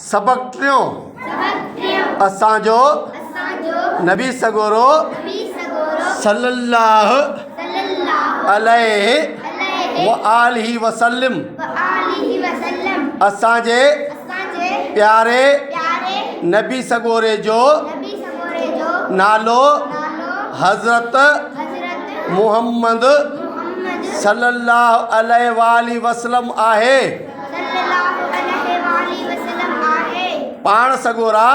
सबक टियों असांजो नबी सगोरो सल्लल्लाहु अलैहि व आलिहि वसल्लम असांजे प्यारे नबी सगोरे जो नालो हज़रत मुहम्मद सल्लल्लाहु अलैहि वसल्लम आहे। पाण सगोरा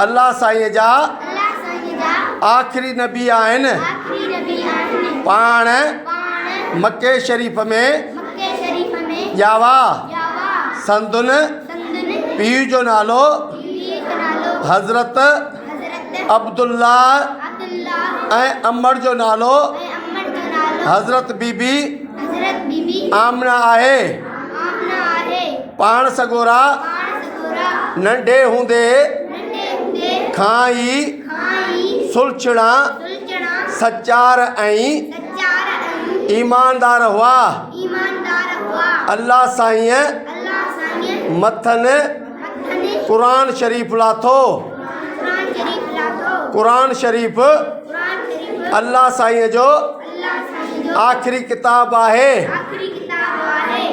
अल्लाह साईं जा आखिरी नबी आहिनि। पाण मक्के शरीफ़ में ॼावा संदुन पीउ जो नालो हज़रत अब्दुल्ला ऐं अमर जो नालो हज़रत बीबी आमना आहे। पाण सगोरा नंढे हूंदे खां ई सुलझणा सचार ऐं ईमानदार हुआ। अल्लाह साईं मथनि क़ुरान शरीफ़ लाथो। क़ुरान शरीफ़ अल्लाह साईं जो आख़िरी किताब आहे।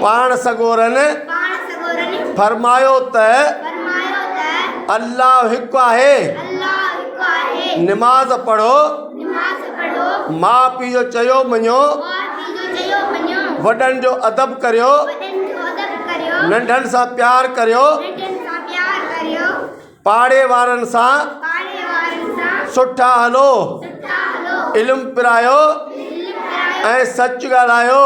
पाण सगोरनि फरमायो त अल्लाह हिकु आहे। निमाज़ पढ़ो, माउ पीउ जो चयो मञो, वॾनि जो अदब करियो, नंढनि सां प्यार करियो, पाड़े वारनि सां सुठा हलो, इल्मु पिरायो ऐं सच ॻाल्हायो।